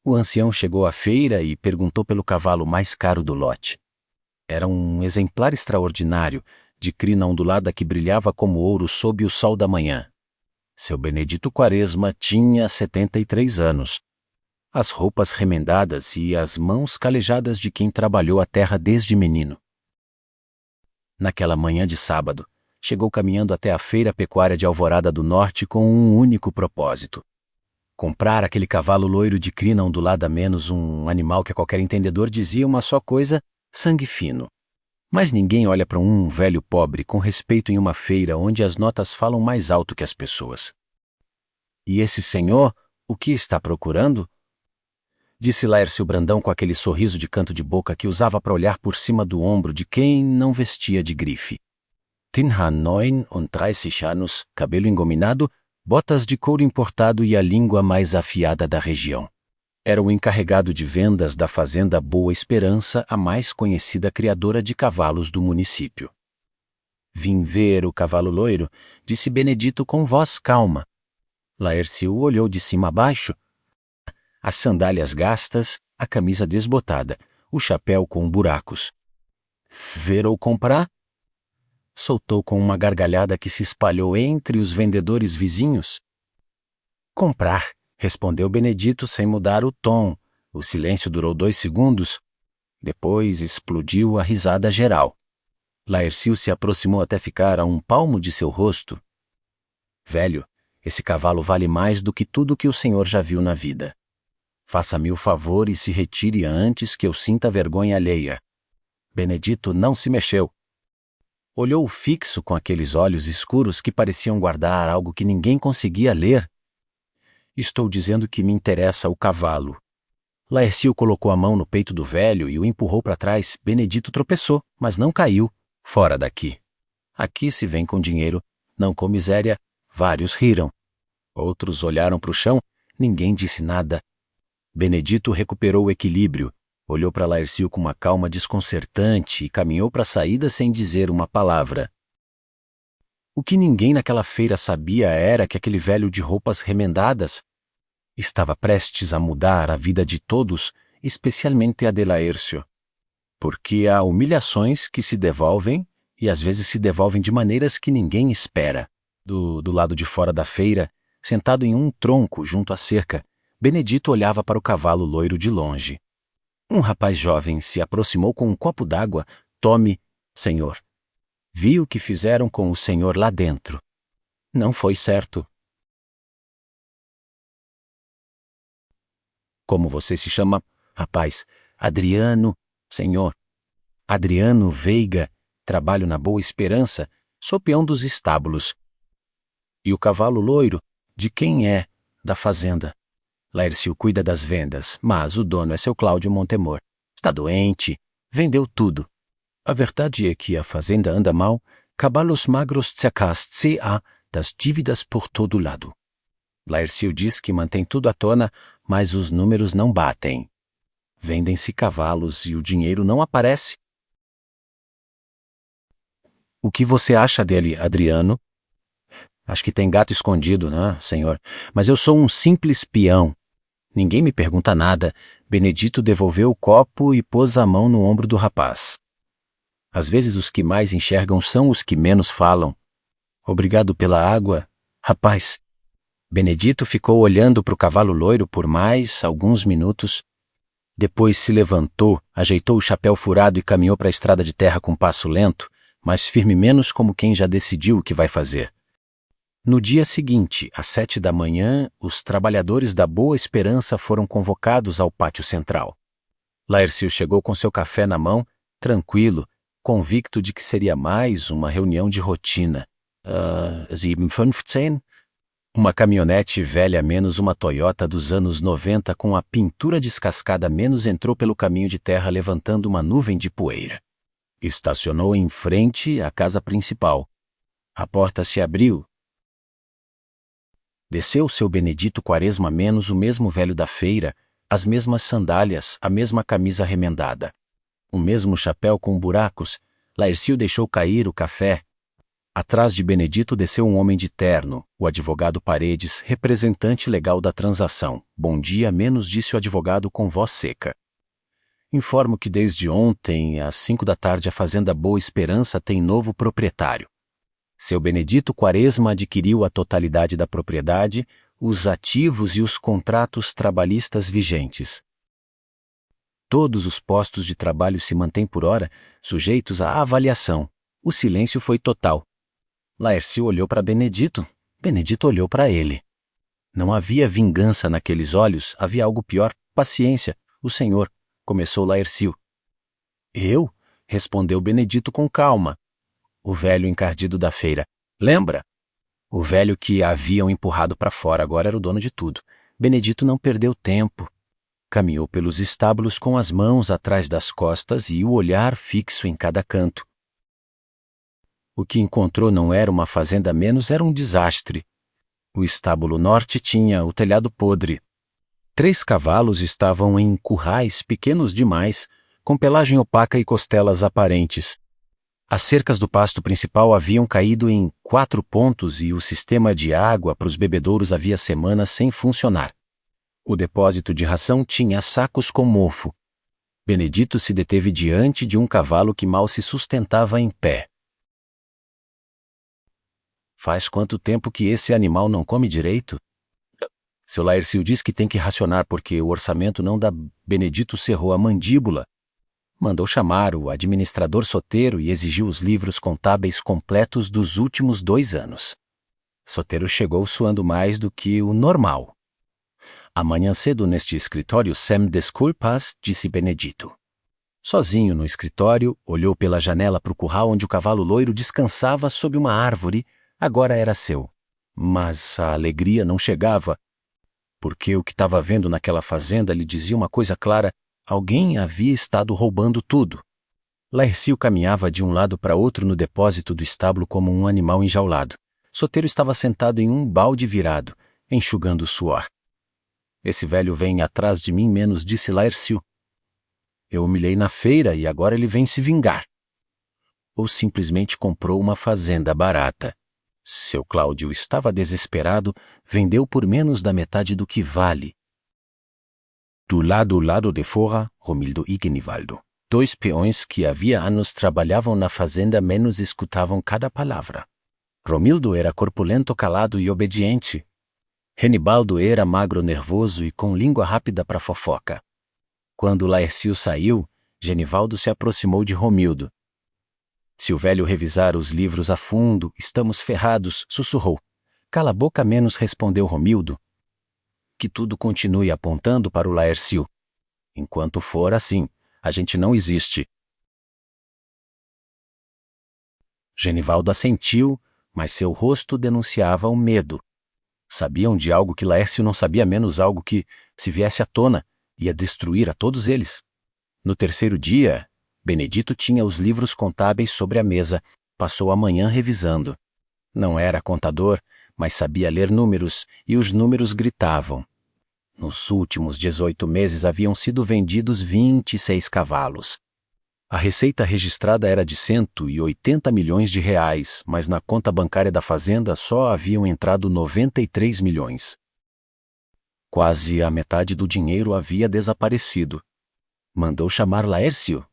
O ancião chegou à feira e perguntou pelo cavalo mais caro do lote. Era um exemplar extraordinário, de crina ondulada que brilhava como ouro sob o sol da manhã. Seu Benedito Quaresma tinha 73 anos. As roupas remendadas e as mãos calejadas de quem trabalhou a terra desde menino. Naquela manhã de sábado, chegou caminhando até a feira pecuária de Alvorada do Norte com um único propósito: comprar aquele cavalo loiro de crina ondulada menos, um animal que qualquer entendedor dizia uma só coisa: sangue fino. Mas ninguém olha para um velho pobre com respeito em uma feira onde as notas falam mais alto que as pessoas. E esse senhor, o que está procurando? Disse Laércio Brandão com aquele sorriso de canto de boca que usava para olhar por cima do ombro de quem não vestia de grife. Tinha 39 anos, cabelo engominado, botas de couro importado e a língua mais afiada da região. Era o encarregado de vendas da fazenda Boa Esperança, a mais conhecida criadora de cavalos do município. Vim ver o cavalo loiro, disse Benedito com voz calma. Laércio olhou de cima a baixo. As sandálias gastas, a camisa desbotada, o chapéu com buracos. Ver ou comprar? Soltou com uma gargalhada que se espalhou entre os vendedores vizinhos. Comprar, respondeu Benedito sem mudar o tom. O silêncio durou 2 segundos. Depois explodiu a risada geral. Laércio se aproximou até ficar a um palmo de seu rosto. Velho, esse cavalo vale mais do que tudo que o senhor já viu na vida. Faça-me o favor e se retire antes que eu sinta vergonha alheia. Benedito não se mexeu. Olhou fixo com aqueles olhos escuros que pareciam guardar algo que ninguém conseguia ler. Estou dizendo que me interessa o cavalo. Laércio colocou a mão no peito do velho e o empurrou para trás. Benedito tropeçou, mas não caiu. Fora daqui. Aqui se vem com dinheiro, não com miséria. Vários riram. Outros olharam para o chão. Ninguém disse nada. Benedito recuperou o equilíbrio, olhou para Laércio com uma calma desconcertante e caminhou para a saída sem dizer uma palavra. O que ninguém naquela feira sabia era que aquele velho de roupas remendadas estava prestes a mudar a vida de todos, especialmente a de Laércio. Porque há humilhações que se devolvem e às vezes se devolvem de maneiras que ninguém espera. Do lado de fora da feira, sentado em um tronco junto à cerca, Benedito olhava para o cavalo loiro de longe. Um rapaz jovem se aproximou com um copo d'água. Tome, senhor. Vi o que fizeram com o senhor lá dentro. Não foi certo. Como você se chama, rapaz? Adriano, senhor. Adriano Veiga, trabalho na Boa Esperança, sou peão dos estábulos. E o cavalo loiro, de quem é? Da fazenda. Laércio cuida das vendas, mas o dono é seu Cláudio Montemor. Está doente, vendeu tudo. A verdade é que a fazenda anda mal, cavalos magros há das dívidas por todo lado. Laércio diz que mantém tudo à tona, mas os números não batem. Vendem-se cavalos e o dinheiro não aparece. O que você acha dele, Adriano? Acho que tem gato escondido, né, senhor? Mas eu sou um simples peão. Ninguém me pergunta nada. Benedito devolveu o copo e pôs a mão no ombro do rapaz. Às vezes os que mais enxergam são os que menos falam. Obrigado pela água, rapaz. Benedito ficou olhando para o cavalo loiro por mais alguns minutos. Depois se levantou, ajeitou o chapéu furado e caminhou para a estrada de terra com passo lento, mas firme menos como quem já decidiu o que vai fazer. No dia seguinte, às 7 da manhã, os trabalhadores da Boa Esperança foram convocados ao pátio central. Laércio chegou com seu café na mão, tranquilo, convicto de que seria mais uma reunião de rotina. 7:15? Uma caminhonete velha menos uma Toyota dos anos 90 com a pintura descascada menos entrou pelo caminho de terra levantando uma nuvem de poeira. Estacionou em frente à casa principal. A porta se abriu. Desceu seu Benedito Quaresma menos o mesmo velho da feira, as mesmas sandálias, a mesma camisa remendada. O mesmo chapéu com buracos. Laércio deixou cair o café. Atrás de Benedito desceu um homem de terno, o advogado Paredes, representante legal da transação. Bom dia, menos disse o advogado com voz seca. Informo que desde ontem, às 5 da tarde, a fazenda Boa Esperança tem novo proprietário. Seu Benedito Quaresma adquiriu a totalidade da propriedade, os ativos e os contratos trabalhistas vigentes. Todos os postos de trabalho se mantêm por hora, sujeitos à avaliação. O silêncio foi total. Laércio olhou para Benedito. Benedito olhou para ele. Não havia vingança naqueles olhos, havia algo pior. Paciência, o senhor, começou Laércio. Eu? Respondeu Benedito com calma. O velho encardido da feira. Lembra? O velho que haviam empurrado para fora agora era o dono de tudo. Benedito não perdeu tempo. Caminhou pelos estábulos com as mãos atrás das costas e o olhar fixo em cada canto. O que encontrou não era uma fazenda menos, era um desastre. O estábulo norte tinha o telhado podre. 3 cavalos estavam em currais pequenos demais, com pelagem opaca e costelas aparentes. As cercas do pasto principal haviam caído em 4 pontos e o sistema de água para os bebedouros havia semanas sem funcionar. O depósito de ração tinha sacos com mofo. Benedito se deteve diante de um cavalo que mal se sustentava em pé. Faz quanto tempo que esse animal não come direito? Seu Laércio diz que tem que racionar porque o orçamento não dá. Benedito cerrou a mandíbula. Mandou chamar o administrador Soteiro e exigiu os livros contábeis completos dos últimos 2 anos. Soteiro chegou suando mais do que o normal. Amanhã cedo neste escritório, sem desculpas, disse Benedito. Sozinho no escritório, olhou pela janela para o curral onde o cavalo loiro descansava sob uma árvore. Agora era seu. Mas a alegria não chegava, porque o que estava vendo naquela fazenda lhe dizia uma coisa clara: alguém havia estado roubando tudo. Laércio caminhava de um lado para outro no depósito do estábulo como um animal enjaulado. Soteiro estava sentado em um balde virado, enxugando o suor. Esse velho vem atrás de mim menos, disse Laércio. Eu humilhei na feira e agora ele vem se vingar. Ou simplesmente comprou uma fazenda barata. Seu Cláudio estava desesperado, vendeu por menos da metade do que vale. Do lado de fora, Romildo e Genivaldo. 2 peões que havia anos trabalhavam na fazenda menos escutavam cada palavra. Romildo era corpulento, calado e obediente. Genibaldo era magro, nervoso e com língua rápida para fofoca. Quando Laércio saiu, Genivaldo se aproximou de Romildo. Se o velho revisar os livros a fundo, estamos ferrados, sussurrou. Cala a boca menos, respondeu Romildo. Que tudo continue apontando para o Laércio. Enquanto for assim, a gente não existe. Genivaldo assentiu, mas seu rosto denunciava o medo. Sabiam de algo que Laércio não sabia, menos algo que, se viesse à tona, ia destruir a todos eles. No 3º dia, Benedito tinha os livros contábeis sobre a mesa. Passou a manhã revisando. Não era contador, mas sabia ler números, e os números gritavam. Nos últimos 18 meses haviam sido vendidos 26 cavalos. A receita registrada era de 180 milhões de reais, mas na conta bancária da fazenda só haviam entrado 93 milhões. Quase a metade do dinheiro havia desaparecido. Mandou chamar Laércio.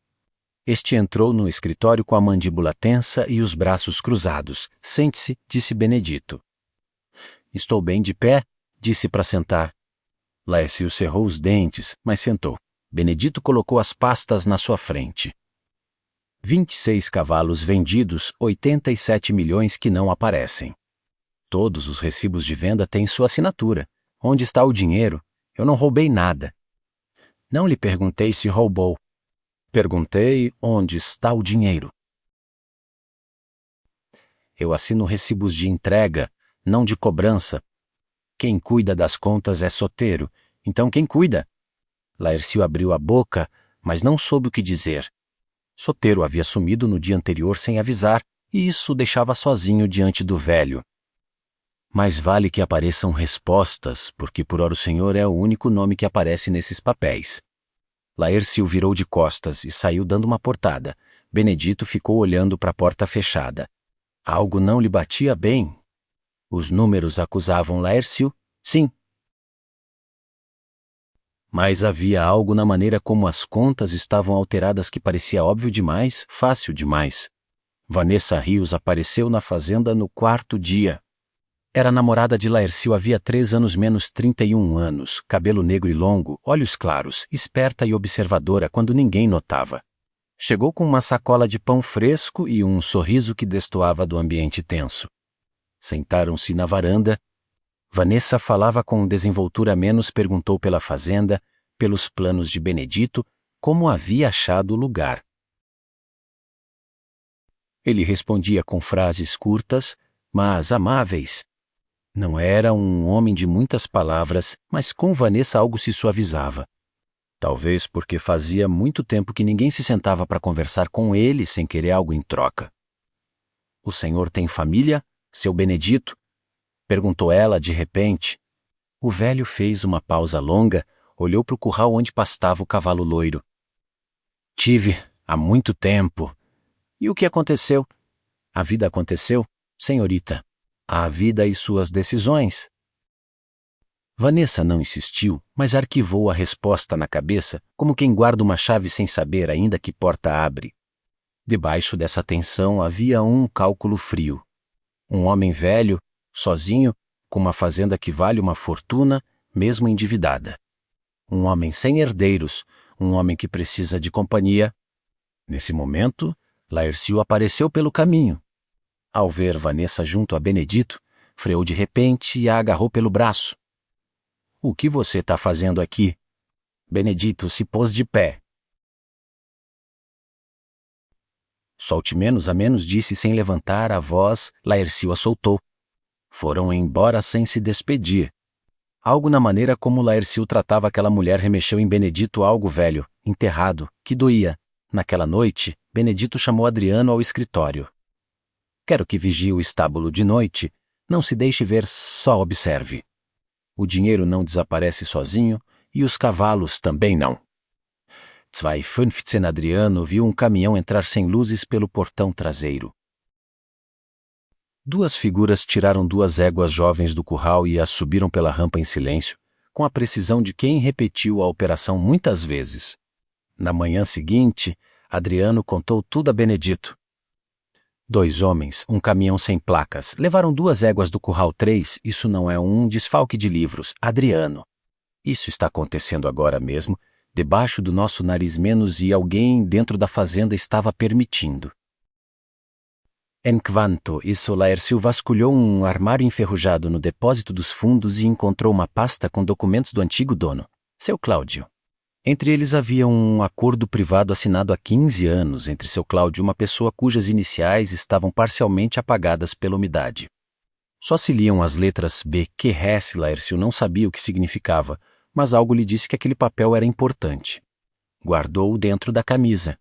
Este entrou no escritório com a mandíbula tensa e os braços cruzados. Sente-se, disse Benedito. Estou bem de pé, disse para sentar. Laércio cerrou os dentes, mas sentou. Benedito colocou as pastas na sua frente. 26 cavalos vendidos, 87 milhões que não aparecem. Todos os recibos de venda têm sua assinatura. Onde está o dinheiro? Eu não roubei nada. Não lhe perguntei se roubou. Perguntei onde está o dinheiro. Eu assino recibos de entrega, não de cobrança. Quem cuida das contas é Soteiro. Então quem cuida? Laércio abriu a boca, mas não soube o que dizer. Soteiro havia sumido no dia anterior sem avisar, e isso o deixava sozinho diante do velho. Mais vale que apareçam respostas, porque por ora o senhor é o único nome que aparece nesses papéis. Laércio virou de costas e saiu dando uma portada. Benedito ficou olhando para a porta fechada. Algo não lhe batia bem. Os números acusavam Laércio, sim. Mas havia algo na maneira como as contas estavam alteradas que parecia óbvio demais, fácil demais. Vanessa Rios apareceu na fazenda no quarto dia. Era namorada de Laércio havia 3 anos menos 31 anos, cabelo negro e longo, olhos claros, esperta e observadora quando ninguém notava. Chegou com uma sacola de pão fresco e um sorriso que destoava do ambiente tenso. Sentaram-se na varanda. Vanessa falava com desenvoltura menos, perguntou pela fazenda, pelos planos de Benedito, como havia achado o lugar. Ele respondia com frases curtas, mas amáveis. Não era um homem de muitas palavras, mas com Vanessa algo se suavizava. Talvez porque fazia muito tempo que ninguém se sentava para conversar com ele sem querer algo em troca. "O senhor tem família, seu Benedito?" perguntou ela de repente. O velho fez uma pausa longa, olhou para o curral onde pastava o cavalo loiro. "Tive, há muito tempo." "E o que aconteceu?" "A vida aconteceu, senhorita. A vida e suas decisões." Vanessa não insistiu, mas arquivou a resposta na cabeça, como quem guarda uma chave sem saber ainda que porta abre. Debaixo dessa tensão havia um cálculo frio. Um homem velho, sozinho, com uma fazenda que vale uma fortuna, mesmo endividada. Um homem sem herdeiros, um homem que precisa de companhia. Nesse momento, Laércio apareceu pelo caminho. Ao ver Vanessa junto a Benedito, freou de repente e a agarrou pelo braço. "O que você está fazendo aqui?" Benedito se pôs de pé. "Solte menos a menos", disse sem levantar a voz. Laércio a soltou. Foram embora sem se despedir. Algo na maneira como Laércio tratava aquela mulher remexeu em Benedito algo velho, enterrado, que doía. Naquela noite, Benedito chamou Adriano ao escritório. "Quero que vigie o estábulo de noite. Não se deixe ver, só observe. O dinheiro não desaparece sozinho e os cavalos também não." 2:15 Adriano viu um caminhão entrar sem luzes pelo portão traseiro. 2 figuras tiraram 2 éguas jovens do curral e as subiram pela rampa em silêncio, com a precisão de quem repetiu a operação muitas vezes. Na manhã seguinte, Adriano contou tudo a Benedito. 2 homens, um caminhão sem placas, levaram 2 éguas do curral 3, isso não é um desfalque de livros, Adriano. Isso está acontecendo agora mesmo, debaixo do nosso nariz menos e alguém dentro da fazenda estava permitindo. Enquanto isso, Laércio vasculhou um armário enferrujado no depósito dos fundos e encontrou uma pasta com documentos do antigo dono, seu Cláudio. Entre eles havia um acordo privado assinado há 15 anos entre seu Cláudio e uma pessoa cujas iniciais estavam parcialmente apagadas pela umidade. Só se liam as letras B.Q.S. Laércio não sabia o que significava, mas algo lhe disse que aquele papel era importante. Guardou-o dentro da camisa.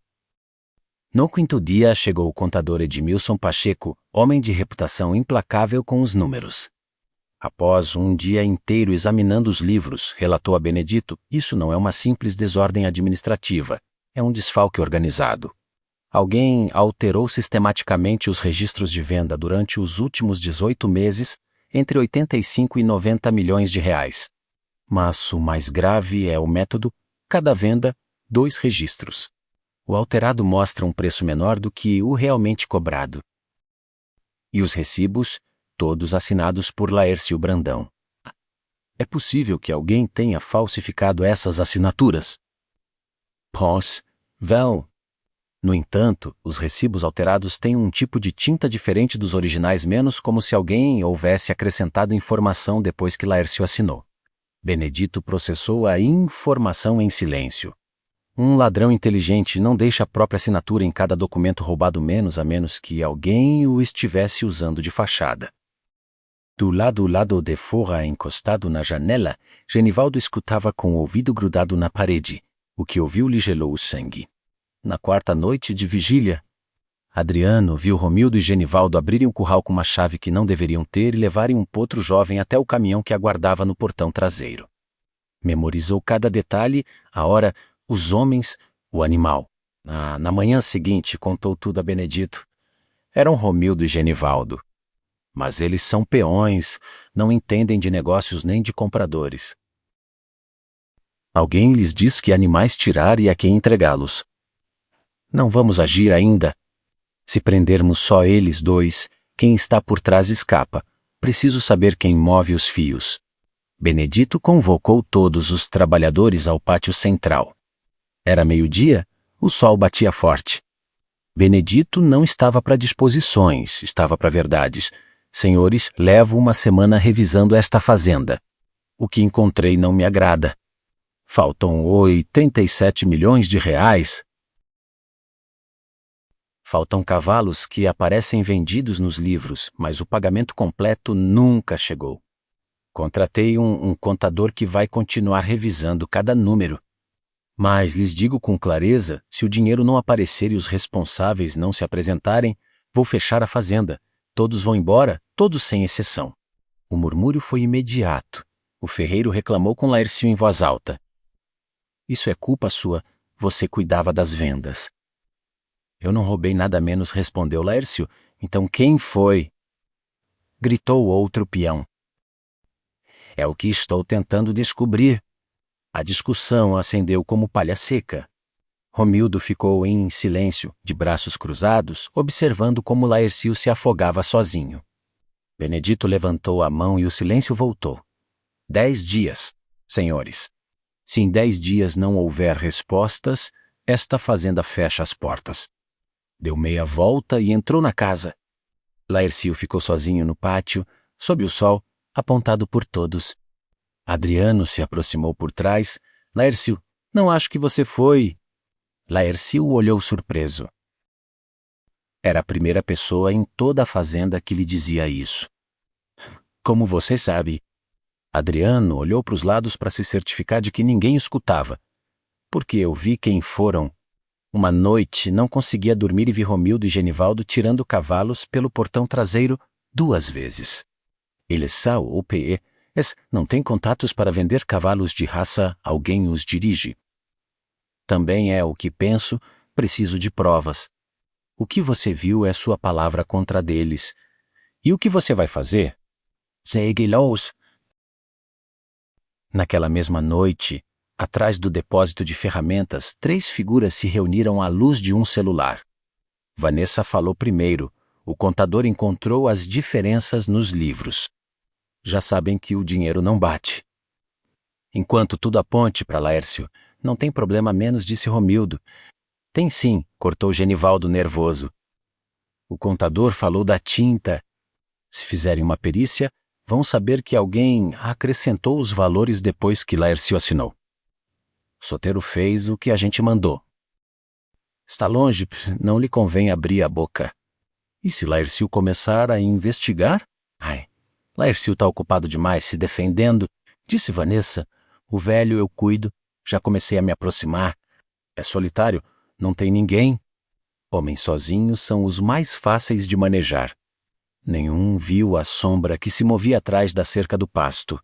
No 5º dia chegou o contador Edmilson Pacheco, homem de reputação implacável com os números. Após um dia inteiro examinando os livros, relatou a Benedito, isso não é uma simples desordem administrativa, é um desfalque organizado. Alguém alterou sistematicamente os registros de venda durante os últimos 18 meses, entre 85 e 90 milhões de reais. Mas o mais grave é o método, cada venda, 2 registros. O alterado mostra um preço menor do que o realmente cobrado. E os recibos, todos assinados por Laércio Brandão. É possível que alguém tenha falsificado essas assinaturas? Possível. No entanto, os recibos alterados têm um tipo de tinta diferente dos originais, menos como se alguém houvesse acrescentado informação depois que Laércio assinou. Benedito processou a informação em silêncio. Um ladrão inteligente não deixa a própria assinatura em cada documento roubado a menos que alguém o estivesse usando de fachada. Do lado de fora, encostado na janela, Genivaldo escutava com o ouvido grudado na parede. O que ouviu lhe gelou o sangue. Na 4ª noite de vigília, Adriano viu Romildo e Genivaldo abrirem o curral com uma chave que não deveriam ter e levarem um potro jovem até o caminhão que aguardava no portão traseiro. Memorizou cada detalhe, a hora, os homens, o animal. Na manhã seguinte, contou tudo a Benedito. eram Romildo e Genivaldo. Mas eles são peões, não entendem de negócios nem de compradores. Alguém lhes diz que animais tirar e a quem entregá-los. Não vamos agir ainda. Se prendermos só eles dois, quem está por trás escapa. Preciso saber quem move os fios. Benedito convocou todos os trabalhadores ao pátio central. Era meio-dia, o sol batia forte. Benedito não estava para disposições, estava para verdades. Senhores, levo uma semana revisando esta fazenda. O que encontrei não me agrada. Faltam 87 milhões de reais. Faltam cavalos que aparecem vendidos nos livros, mas o pagamento completo nunca chegou. Contratei um contador que vai continuar revisando cada número. Mas lhes digo com clareza, se o dinheiro não aparecer e os responsáveis não se apresentarem, vou fechar a fazenda. Todos vão embora, todos sem exceção. O murmúrio foi imediato. O ferreiro reclamou com Laercio em voz alta. Isso é culpa sua, você cuidava das vendas. Eu não roubei nada menos, respondeu Laercio. Então quem foi? Gritou outro peão. É o que estou tentando descobrir. A discussão acendeu como palha seca. Romildo ficou em silêncio, de braços cruzados, observando como Laercio se afogava sozinho. Benedito levantou a mão e o silêncio voltou. 10 dias, senhores. Se em 10 dias não houver respostas, esta fazenda fecha as portas. Deu meia volta e entrou na casa. Laercio ficou sozinho no pátio, sob o sol, apontado por todos. Adriano se aproximou por trás. Laercio, não acho que você foi. Laercio olhou surpreso. Era a primeira pessoa em toda a fazenda que lhe dizia isso. Como você sabe? Adriano olhou para os lados para se certificar de que ninguém escutava. Porque eu vi quem foram. Uma noite não conseguia dormir e vi Romildo e Genivaldo tirando cavalos pelo portão traseiro 2 vezes. Eles são o PE. Não tem contatos para vender cavalos de raça, alguém os dirige. Também é o que penso, preciso de provas. O que você viu é sua palavra contra a deles. E o que você vai fazer? Segue-los. Naquela mesma noite, atrás do depósito de ferramentas, 3 figuras se reuniram à luz de um celular. Vanessa falou primeiro. O contador encontrou as diferenças nos livros. Já sabem que o dinheiro não bate. Enquanto tudo aponte para Laercio, não tem problema menos, disse Romildo. Tem sim, cortou Genivaldo nervoso. O contador falou da tinta. Se fizerem uma perícia, vão saber que alguém acrescentou os valores depois que Laercio assinou. Soteiro fez o que a gente mandou. Está longe, não lhe convém abrir a boca. E se Laercio começar a investigar? Laercio está ocupado demais se defendendo, disse Vanessa. O velho eu cuido, já comecei a me aproximar. É solitário, não tem ninguém. Homens sozinhos são os mais fáceis de manejar. Nenhum viu a sombra que se movia atrás da cerca do pasto.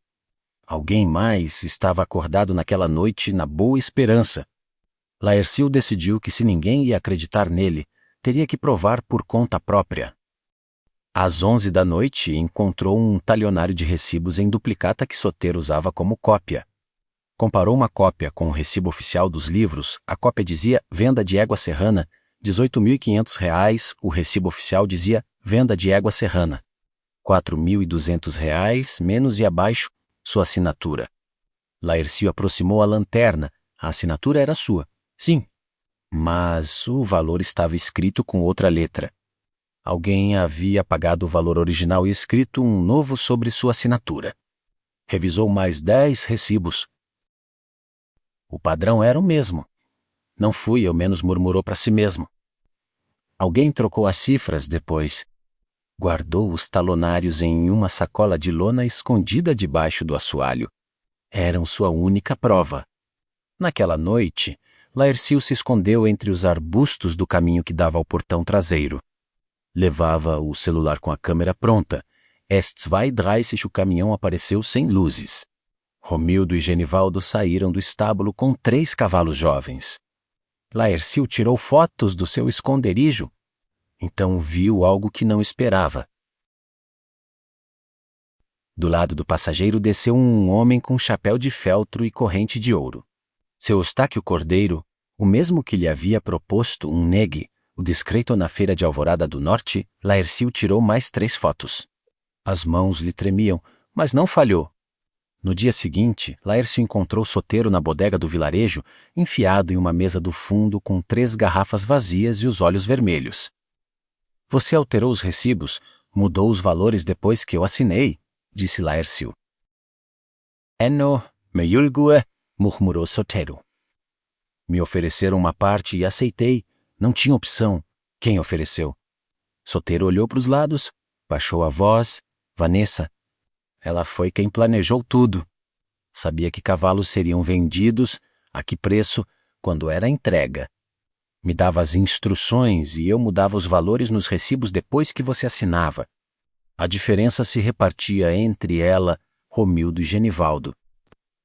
Alguém mais estava acordado naquela noite na boa esperança. Laercio decidiu que se ninguém ia acreditar nele, teria que provar por conta própria. Às 11 da noite, encontrou um talionário de recibos em duplicata que Soteiro usava como cópia. Comparou uma cópia com o recibo oficial dos livros. A cópia dizia venda de égua serrana, R$ 18.500. O recibo oficial dizia venda de égua serrana, R$ 4.200, menos e abaixo, sua assinatura. Laercio aproximou a lanterna. A assinatura era sua. Sim, mas o valor estava escrito com outra letra. Alguém havia apagado o valor original e escrito um novo sobre sua assinatura. Revisou mais 10 recibos. O padrão era o mesmo. Não fui eu, menos murmurou para si mesmo. Alguém trocou as cifras depois. Guardou os talonários em uma sacola de lona escondida debaixo do assoalho. Eram sua única prova. Naquela noite, Laercio se escondeu entre os arbustos do caminho que dava ao portão traseiro. Levava o celular com a câmera pronta. Às 2:30 o caminhão apareceu sem luzes. Romildo e Genivaldo saíram do estábulo com 3 cavalos jovens. Laercio tirou fotos do seu esconderijo. Então viu algo que não esperava. Do lado do passageiro desceu um homem com chapéu de feltro e corrente de ouro. Seu Eustáquio Cordeiro, o mesmo que lhe havia proposto um negue, o discreto na feira de Alvorada do Norte, Laercio tirou mais 3 fotos. As mãos lhe tremiam, mas não falhou. No dia seguinte, Laércio encontrou Soteiro na bodega do vilarejo, enfiado em uma mesa do fundo com 3 garrafas vazias e os olhos vermelhos. Você alterou os recibos, mudou os valores depois que eu assinei, disse Laércio. Eno, meiulgue, murmurou Soteiro. Me ofereceram uma parte e aceitei. Não tinha opção. Quem ofereceu? Soteiro olhou para os lados, baixou a voz. Vanessa. Ela foi quem planejou tudo. Sabia que cavalos seriam vendidos, a que preço, quando era a entrega. Me dava as instruções e eu mudava os valores nos recibos depois que você assinava. A diferença se repartia entre ela, Romildo e Genivaldo.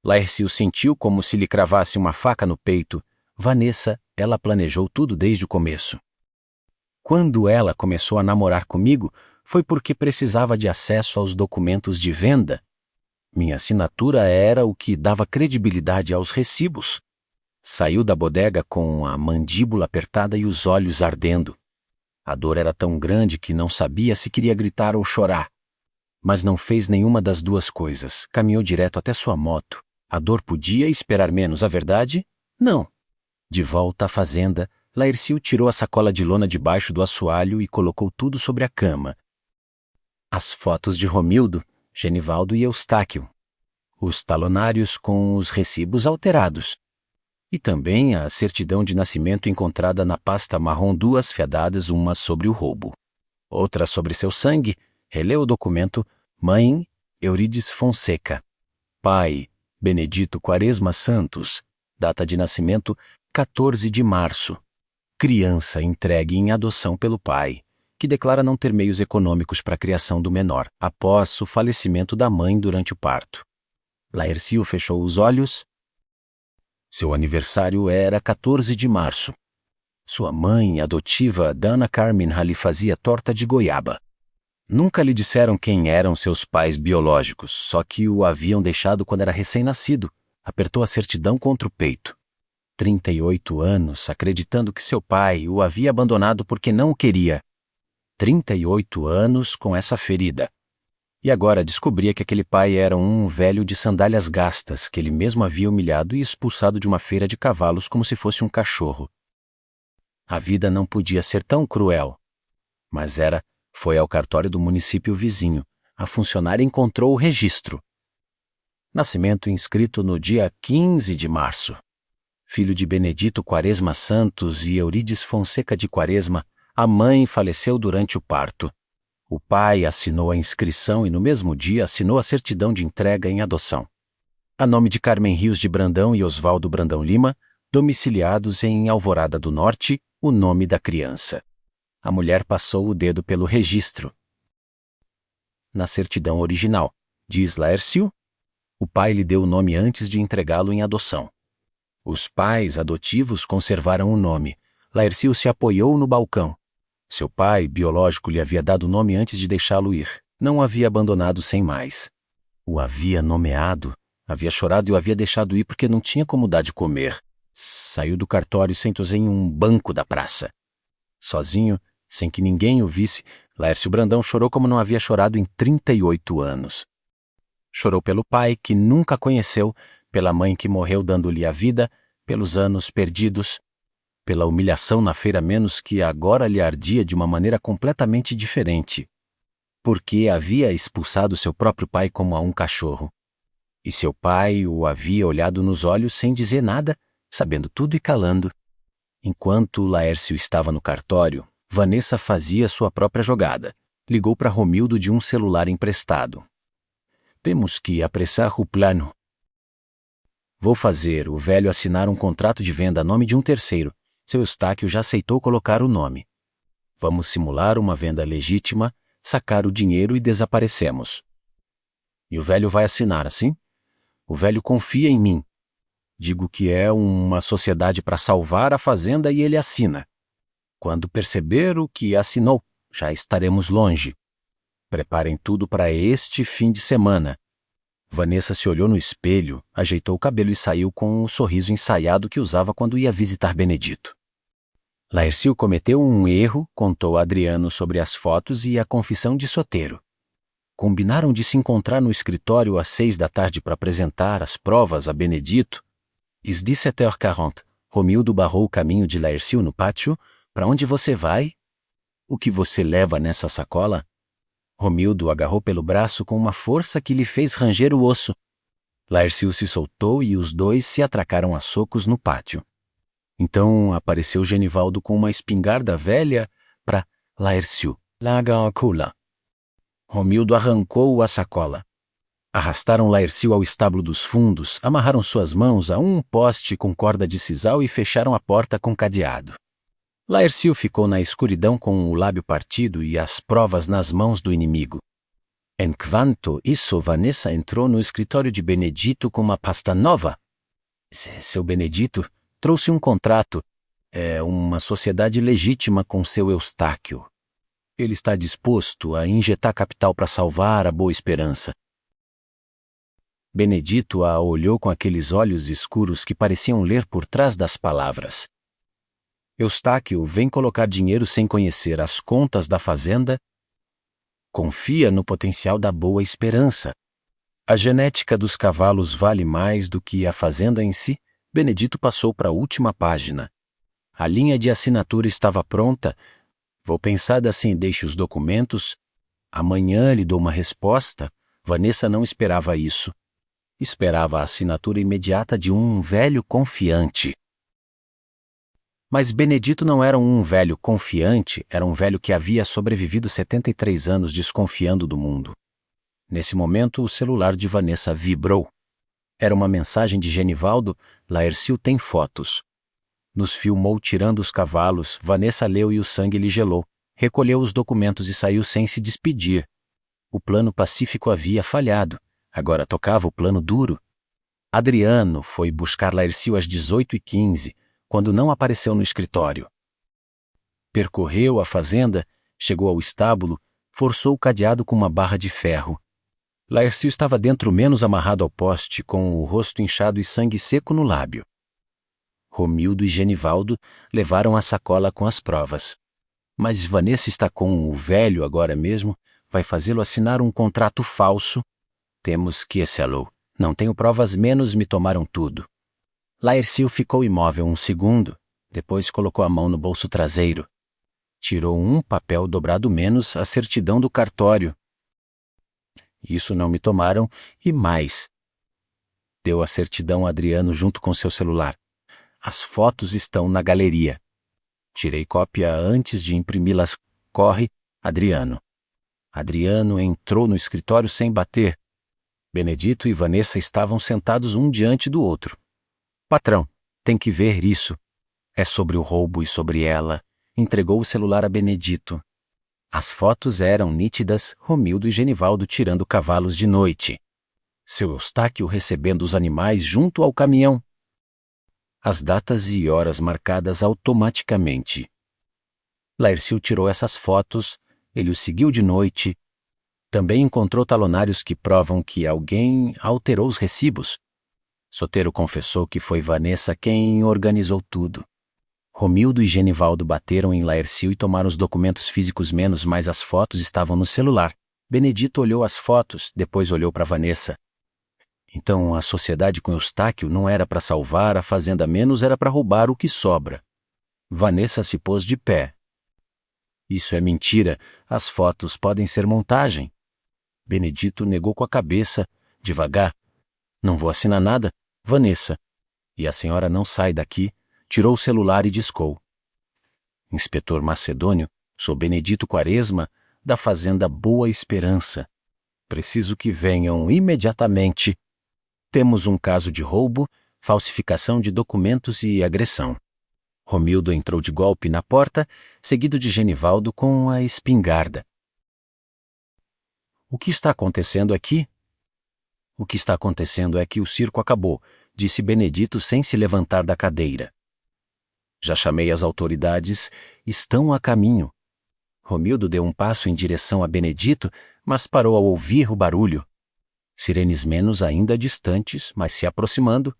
Laércio sentiu como se lhe cravasse uma faca no peito. Vanessa, ela planejou tudo desde o começo. Quando ela começou a namorar comigo, foi porque precisava de acesso aos documentos de venda. Minha assinatura era o que dava credibilidade aos recibos. Saiu da bodega com a mandíbula apertada e os olhos ardendo. A dor era tão grande que não sabia se queria gritar ou chorar. Mas não fez nenhuma das duas coisas. Caminhou direto até sua moto. A dor podia esperar menos, a verdade? Não. De volta à fazenda, Laercio tirou a sacola de lona debaixo do assoalho e colocou tudo sobre a cama. As fotos de Romildo, Genivaldo e Eustáquio. Os talonários com os recibos alterados. E também a certidão de nascimento encontrada na pasta marrom, 2 fiadadas, uma sobre o roubo. Outra sobre seu sangue, releu o documento. Mãe, Eurides Fonseca. Pai, Benedito Quaresma Santos. Data de nascimento, 14 de março. Criança entregue em adoção pelo pai, que declara não ter meios econômicos para a criação do menor, após o falecimento da mãe durante o parto. Laercio fechou os olhos. Seu aniversário era 14 de março. Sua mãe adotiva, Dana Carminha, lhe fazia torta de goiaba. Nunca lhe disseram quem eram seus pais biológicos, só que o haviam deixado quando era recém-nascido. Apertou a certidão contra o peito. 38 anos, acreditando que seu pai o havia abandonado porque não o queria. 38 anos com essa ferida. E agora descobria que aquele pai era um velho de sandálias gastas que ele mesmo havia humilhado e expulsado de uma feira de cavalos como se fosse um cachorro. A vida não podia ser tão cruel. Mas foi ao cartório do município vizinho. A funcionária encontrou o registro. Nascimento inscrito no dia 15 de março. Filho de Benedito Quaresma Santos e Eurides Fonseca de Quaresma, a mãe faleceu durante o parto. O pai assinou a inscrição e no mesmo dia assinou a certidão de entrega em adoção. A nome de Carmen Rios de Brandão e Osvaldo Brandão Lima, domiciliados em Alvorada do Norte, o nome da criança. A mulher passou o dedo pelo registro. Na certidão original, diz Laércio, o pai lhe deu o nome antes de entregá-lo em adoção. Os pais adotivos conservaram o nome. Laércio se apoiou no balcão. Seu pai, biológico, lhe havia dado o nome antes de deixá-lo ir. Não o havia abandonado sem mais. O havia nomeado, havia chorado e o havia deixado ir porque não tinha como dar de comer. Saiu do cartório e sentou-se em um banco da praça. Sozinho, sem que ninguém o visse, Laércio Brandão chorou como não havia chorado em 38 anos. Chorou pelo pai, que nunca conheceu, pela mãe que morreu dando-lhe a vida, pelos anos perdidos, pela humilhação na feira menos que agora lhe ardia de uma maneira completamente diferente. Porque havia expulsado seu próprio pai como a um cachorro. E seu pai o havia olhado nos olhos sem dizer nada, sabendo tudo e calando. Enquanto Laércio estava no cartório, Vanessa fazia sua própria jogada. Ligou para Romildo de um celular emprestado. Temos que apressar o plano. Vou fazer o velho assinar um contrato de venda a nome de um terceiro. Seu Eustáquio já aceitou colocar o nome. Vamos simular uma venda legítima, sacar o dinheiro e desaparecemos. E o velho vai assinar, assim? O velho confia em mim. Digo que é uma sociedade para salvar a fazenda e ele assina. Quando perceber o que assinou, já estaremos longe. Preparem tudo para este fim de semana. Vanessa se olhou no espelho, ajeitou o cabelo e saiu com o sorriso ensaiado que usava quando ia visitar Benedito. Laercio cometeu um erro, contou a Adriano sobre as fotos e a confissão de Soteiro. Combinaram de se encontrar no escritório às 6 da tarde para apresentar as provas a Benedito. Às 17h40, Romildo barrou o caminho de Laercio no pátio. Para onde você vai? O que você leva nessa sacola? Romildo o agarrou pelo braço com uma força que lhe fez ranger o osso. Laercio se soltou e os dois se atracaram a socos no pátio. Então apareceu Genivaldo com uma espingarda velha para Laercio. Larga a cola. Romildo arrancou a sacola. Arrastaram Laercio ao estábulo dos fundos, amarraram suas mãos a um poste com corda de sisal e fecharam a porta com cadeado. Laercio ficou na escuridão com o lábio partido e as provas nas mãos do inimigo. Enquanto isso, Vanessa entrou no escritório de Benedito com uma pasta nova. Seu Benedito trouxe um contrato. É uma sociedade legítima com seu Eustáquio. Ele está disposto a injetar capital para salvar a Boa Esperança. Benedito a olhou com aqueles olhos escuros que pareciam ler por trás das palavras. Eustáquio vem colocar dinheiro sem conhecer as contas da fazenda. Confia no potencial da Boa Esperança. A genética dos cavalos vale mais do que a fazenda em si. Benedito passou para a última página. A linha de assinatura estava pronta. Vou pensar assim, deixe os documentos. Amanhã lhe dou uma resposta. Vanessa não esperava isso. Esperava a assinatura imediata de um velho confiante. Mas Benedito não era um velho confiante, era um velho que havia sobrevivido 73 anos desconfiando do mundo. Nesse momento, o celular de Vanessa vibrou. Era uma mensagem de Genivaldo. Laercio tem fotos. Nos filmou tirando os cavalos. Vanessa leu e o sangue lhe gelou. Recolheu os documentos e saiu sem se despedir. O plano pacífico havia falhado. Agora tocava o plano duro. Adriano foi buscar Laercio às 18h15, quando não apareceu no escritório. Percorreu a fazenda, chegou ao estábulo, forçou o cadeado com uma barra de ferro. Laercio estava dentro, menos amarrado ao poste, com o rosto inchado e sangue seco no lábio. Romildo e Genivaldo levaram a sacola com as provas. Mas Vanessa está com o velho agora mesmo, vai fazê-lo assinar um contrato falso. Temos que excê-lo. Não tenho provas, menos me tomaram tudo. Laercio ficou imóvel um segundo, depois colocou a mão no bolso traseiro. Tirou um papel dobrado menos a certidão do cartório. Isso não me tomaram, e mais. Deu a certidão a Adriano junto com seu celular. As fotos estão na galeria. Tirei cópia antes de imprimi-las. Corre, Adriano. Adriano entrou no escritório sem bater. Benedito e Vanessa estavam sentados um diante do outro. Patrão, tem que ver isso. É sobre o roubo e sobre ela. Entregou o celular a Benedito. As fotos eram nítidas, Romildo e Genivaldo tirando cavalos de noite. Seu Eustáquio recebendo os animais junto ao caminhão. As datas e horas marcadas automaticamente. Laercio tirou essas fotos, ele o seguiu de noite. Também encontrou talonários que provam que alguém alterou os recibos. Soteiro confessou que foi Vanessa quem organizou tudo. Romildo e Genivaldo bateram em Laercio e tomaram os documentos físicos menos, mas as fotos estavam no celular. Benedito olhou as fotos, depois olhou para Vanessa. Então a sociedade com Eustáquio não era para salvar a fazenda, menos era para roubar o que sobra. Vanessa se pôs de pé. Isso é mentira, as fotos podem ser montagem. Benedito negou com a cabeça, devagar. Não vou assinar nada, Vanessa. E a senhora não sai daqui. Tirou o celular e discou. Inspetor Macedônio, sou Benedito Quaresma, da fazenda Boa Esperança. Preciso que venham imediatamente. Temos um caso de roubo, falsificação de documentos e agressão. Romildo entrou de golpe na porta, seguido de Genivaldo com a espingarda. O que está acontecendo aqui? O que está acontecendo é que o circo acabou, disse Benedito sem se levantar da cadeira. Já chamei as autoridades, estão a caminho. Romildo deu um passo em direção a Benedito, mas parou ao ouvir o barulho. Sirenes menos ainda distantes, mas se aproximando.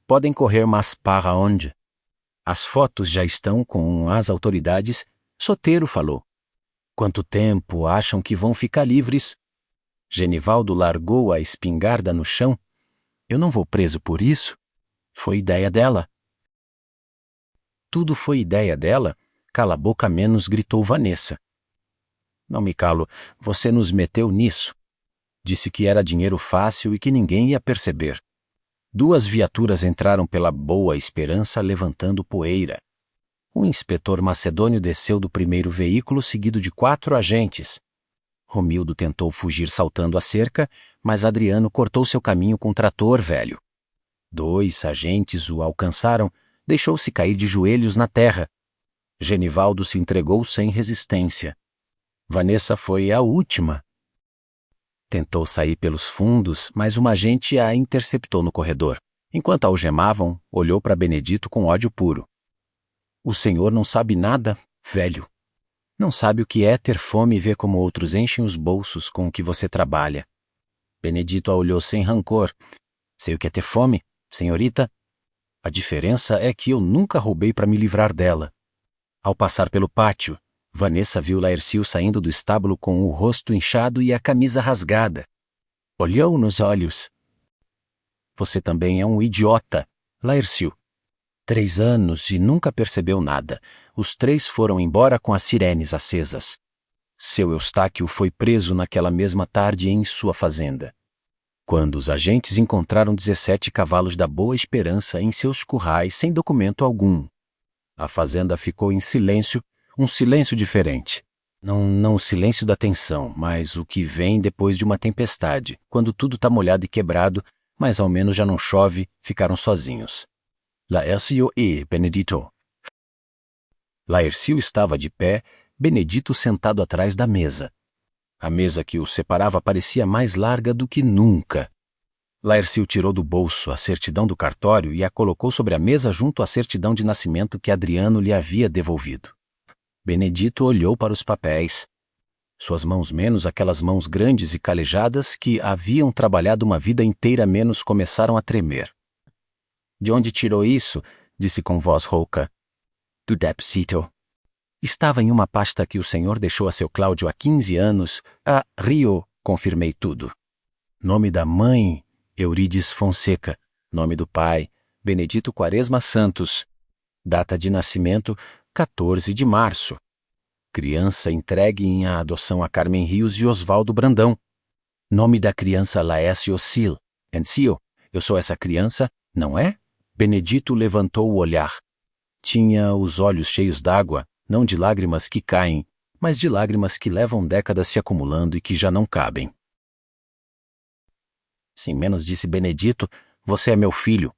Podem correr, mas para onde? As fotos já estão com as autoridades. Soteiro falou. Quanto tempo acham que vão ficar livres? Genivaldo largou a espingarda no chão. Eu não vou preso por isso. Foi ideia dela. Tudo foi ideia dela? Cala a boca menos, gritou Vanessa. Não me calo, você nos meteu nisso. Disse que era dinheiro fácil e que ninguém ia perceber. 2 viaturas entraram pela Boa Esperança levantando poeira. O inspetor Macedônio desceu do primeiro veículo seguido de 4 agentes. Romildo tentou fugir saltando a cerca, mas Adriano cortou seu caminho com um trator velho. 2 agentes o alcançaram, deixou-se cair de joelhos na terra. Genivaldo se entregou sem resistência. Vanessa foi a última. Tentou sair pelos fundos, mas uma agente a interceptou no corredor. Enquanto a algemavam, olhou para Benedito com ódio puro. O senhor não sabe nada, velho. Não sabe o que é ter fome e ver como outros enchem os bolsos com o que você trabalha. Benedito a olhou sem rancor. Sei o que é ter fome, senhorita. A diferença é que eu nunca roubei para me livrar dela. Ao passar pelo pátio, Vanessa viu Laercio saindo do estábulo com o rosto inchado e a camisa rasgada. Olhou nos olhos. Você também é um idiota, Laercio. 3 anos e nunca percebeu nada. Os 3 foram embora com as sirenes acesas. Seu Eustáquio foi preso naquela mesma tarde em sua fazenda. Quando os agentes encontraram 17 cavalos da Boa Esperança em seus currais sem documento algum. A fazenda ficou em silêncio, um silêncio diferente. Não o silêncio da tensão, mas o que vem depois de uma tempestade, quando tudo está molhado e quebrado, mas ao menos já não chove, ficaram sozinhos. Laercio e Benedito. Laercio estava de pé, Benedito sentado atrás da mesa. A mesa que os separava parecia mais larga do que nunca. Laercio tirou do bolso a certidão do cartório e a colocou sobre a mesa junto à certidão de nascimento que Adriano lhe havia devolvido. Benedito olhou para os papéis. Suas mãos menos aquelas mãos grandes e calejadas que haviam trabalhado uma vida inteira menos começaram a tremer. De onde tirou isso? Disse com voz rouca. Do depósito. Estava em uma pasta que o senhor deixou a seu Cláudio há 15 anos. A Rio, confirmei tudo. Nome da mãe, Eurides Fonseca. Nome do pai, Benedito Quaresma Santos. Data de nascimento, 14 de março. Criança entregue em adoção a Carmen Rios e Osvaldo Brandão. Nome da criança Laércio Sil. Encio, eu sou essa criança, não é? Benedito levantou o olhar. Tinha os olhos cheios d'água, não de lágrimas que caem, mas de lágrimas que levam décadas se acumulando e que já não cabem. Sem menos disse Benedito, você é meu filho.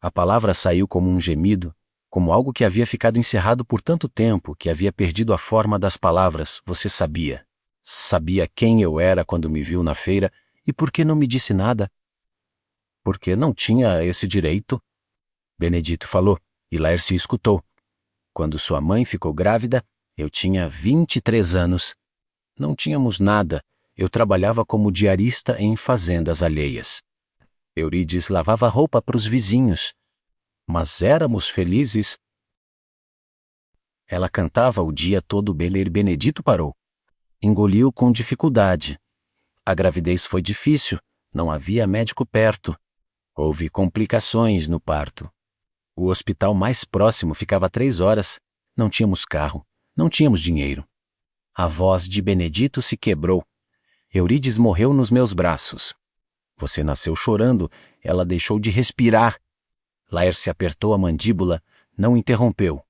A palavra saiu como um gemido, como algo que havia ficado encerrado por tanto tempo que havia perdido a forma das palavras. Você sabia. Sabia quem eu era quando me viu na feira e por que não me disse nada? Porque não tinha esse direito. Benedito falou, e Laércio escutou. Quando sua mãe ficou grávida, eu tinha 23 anos. Não tínhamos nada. Eu trabalhava como diarista em fazendas alheias. Eurides lavava roupa para os vizinhos. Mas éramos felizes. Ela cantava o dia todo. Benedito parou. Engoliu com dificuldade. A gravidez foi difícil. Não havia médico perto. Houve complicações no parto. O hospital mais próximo ficava a 3 horas. Não tínhamos carro. Não tínhamos dinheiro. A voz de Benedito se quebrou. Eurides morreu nos meus braços. Você nasceu chorando. Ela deixou de respirar. Laércio apertou a mandíbula. Não interrompeu.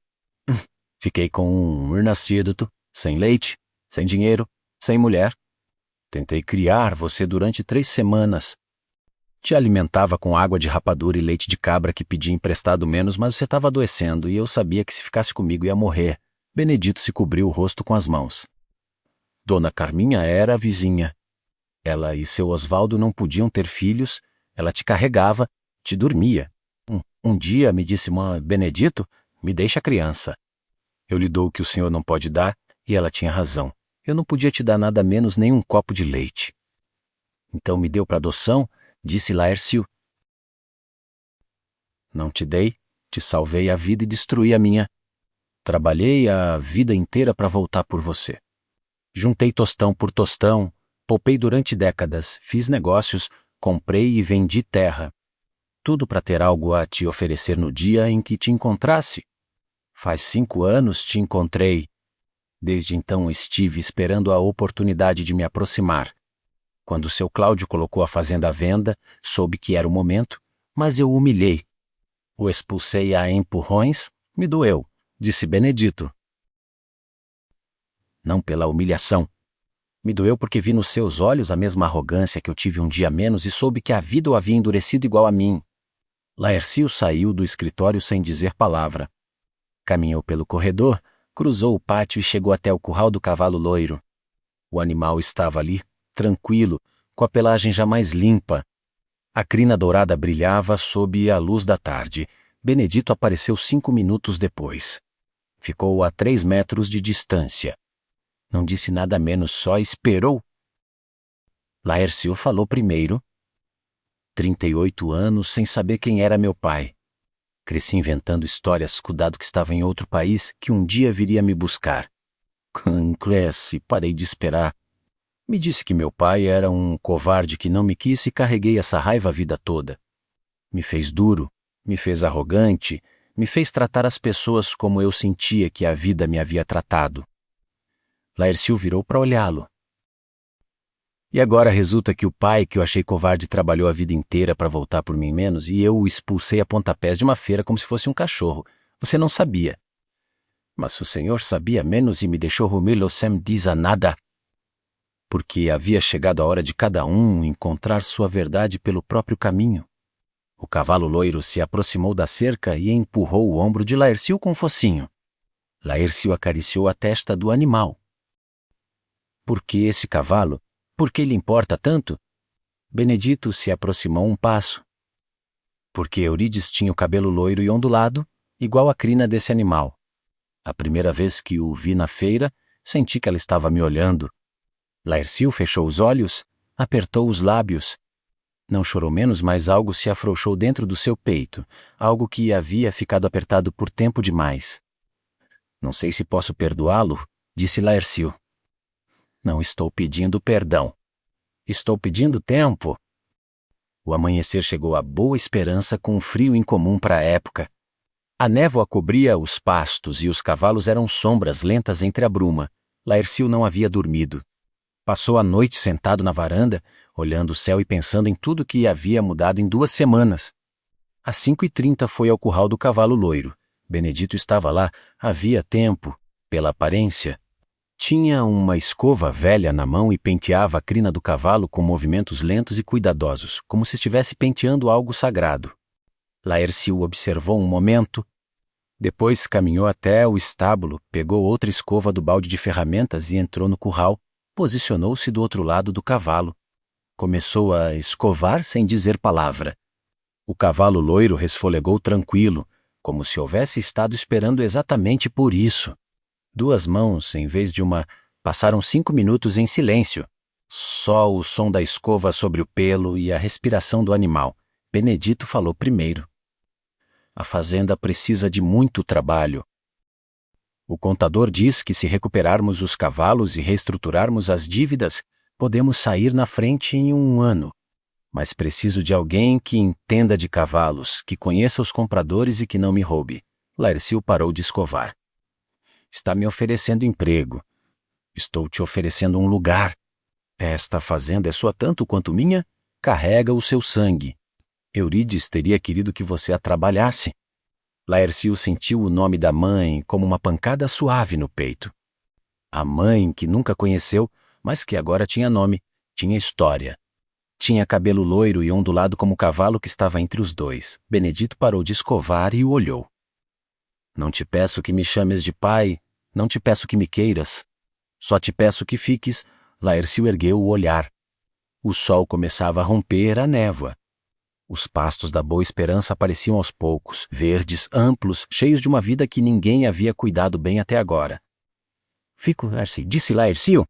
Fiquei com um recém-nascido, sem leite, sem dinheiro, sem mulher. Tentei criar você durante 3 semanas. Te alimentava com água de rapadura e leite de cabra que pedia emprestado menos, mas você estava adoecendo e eu sabia que se ficasse comigo ia morrer. Benedito se cobriu o rosto com as mãos. Dona Carminha era a vizinha. Ela e seu Osvaldo não podiam ter filhos, ela te carregava, te dormia. Um dia me disse, Benedito, Me deixa a criança. Eu lhe dou o que o senhor não pode dar, e ela tinha razão. Eu não podia te dar nada menos nem um copo de leite. Então me deu para adoção, disse Laércio. Não te dei, te salvei a vida e destruí a minha. Trabalhei a vida inteira para voltar por você. Juntei tostão por tostão, poupei durante décadas, fiz negócios, comprei e vendi terra. Tudo para ter algo a te oferecer no dia em que te encontrasse. Faz 5 anos te encontrei. Desde então estive esperando a oportunidade de me aproximar. Quando seu Cláudio colocou a fazenda à venda, soube que era o momento, mas eu o humilhei. O expulsei a empurrões, me doeu, disse Benedito. Não pela humilhação. Me doeu porque vi nos seus olhos a mesma arrogância que eu tive um dia menos e soube que a vida o havia endurecido igual a mim. Laércio saiu do escritório sem dizer palavra. Caminhou pelo corredor, cruzou o pátio e chegou até o curral do cavalo loiro. O animal estava ali, tranquilo, com a pelagem já mais limpa. A crina dourada brilhava sob a luz da tarde. Benedito apareceu 5 minutos depois. Ficou a 3 metros de distância. Não disse nada menos, só esperou. Laércio falou primeiro. 38 anos sem saber quem era meu pai. Cresci inventando histórias, cuidado que estava em outro país, que um dia viria me buscar. Cresce, parei de esperar. Me disse que meu pai era um covarde que não me quis e carreguei essa raiva a vida toda. Me fez duro, me fez arrogante, me fez tratar as pessoas como eu sentia que a vida me havia tratado. Laércio virou para olhá-lo. E agora resulta que o pai que eu achei covarde trabalhou a vida inteira para voltar por mim menos e eu o expulsei a pontapés de uma feira como se fosse um cachorro. Você não sabia. Mas o senhor sabia menos e me deixou rumir sem dizer nada. Porque havia chegado a hora de cada um encontrar sua verdade pelo próprio caminho. O cavalo loiro se aproximou da cerca e empurrou o ombro de Laércio com um focinho. Laércio acariciou a testa do animal. Por que esse cavalo? Por que lhe importa tanto? Benedito se aproximou um passo. Porque Eurídice tinha o cabelo loiro e ondulado, igual a crina desse animal. A primeira vez que o vi na feira, senti que ela estava me olhando. Laércio fechou os olhos, apertou os lábios. Não chorou menos, mas algo se afrouxou dentro do seu peito, algo que havia ficado apertado por tempo demais. Não sei se posso perdoá-lo, disse Laércio. Não estou pedindo perdão. Estou pedindo tempo. O amanhecer chegou a Boa Esperança com um frio incomum para a época. A névoa cobria os pastos e os cavalos eram sombras lentas entre a bruma. Laércio não havia dormido. Passou a noite sentado na varanda, olhando o céu e pensando em tudo que havia mudado em 2 semanas. Às 5h30 foi ao curral do cavalo loiro. Benedito estava lá havia tempo, pela aparência. Tinha uma escova velha na mão e penteava a crina do cavalo com movimentos lentos e cuidadosos, como se estivesse penteando algo sagrado. Laércio observou um momento. Depois caminhou até o estábulo, pegou outra escova do balde de ferramentas e entrou no curral. Posicionou-se do outro lado do cavalo. Começou a escovar sem dizer palavra. O cavalo loiro resfolegou tranquilo, como se houvesse estado esperando exatamente por isso. 2 mãos, em vez de uma, passaram 5 minutos em silêncio. Só o som da escova sobre o pelo e a respiração do animal. Benedito falou primeiro. A fazenda precisa de muito trabalho. O contador diz que se recuperarmos os cavalos e reestruturarmos as dívidas, podemos sair na frente em 1 ano. Mas preciso de alguém que entenda de cavalos, que conheça os compradores e que não me roube. Laércio parou de escovar. Está me oferecendo emprego. Estou te oferecendo um lugar. Esta fazenda é sua tanto quanto minha? Carrega o seu sangue. Eurídice teria querido que você a trabalhasse. Laércio sentiu o nome da mãe como uma pancada suave no peito. A mãe que nunca conheceu, mas que agora tinha nome, tinha história. Tinha cabelo loiro e ondulado como o cavalo que estava entre os dois. Benedito parou de escovar e o olhou. Não te peço que me chames de pai, não te peço que me queiras. Só te peço que fiques. Laércio ergueu o olhar. O sol começava a romper a névoa. Os pastos da Boa Esperança apareciam aos poucos, verdes, amplos, cheios de uma vida que ninguém havia cuidado bem até agora. Fico, Erci. Disse lá, Ercio?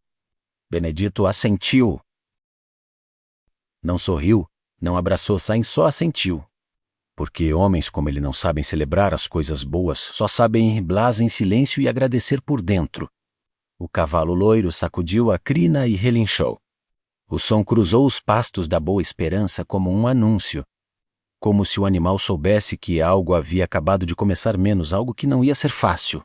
Benedito assentiu. Não sorriu, não abraçou Sain, só assentiu. Porque homens como ele não sabem celebrar as coisas boas, só sabem blas em silêncio e agradecer por dentro. O cavalo loiro sacudiu a crina e relinchou. O som cruzou os pastos da Boa Esperança como um anúncio. Como se o animal soubesse que algo havia acabado de começar, menos algo que não ia ser fácil.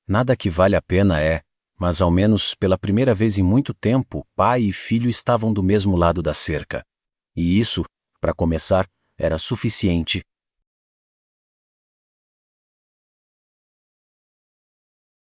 Nada que vale a pena é, mas ao menos pela primeira vez em muito tempo, pai e filho estavam do mesmo lado da cerca. E isso, para começar, era suficiente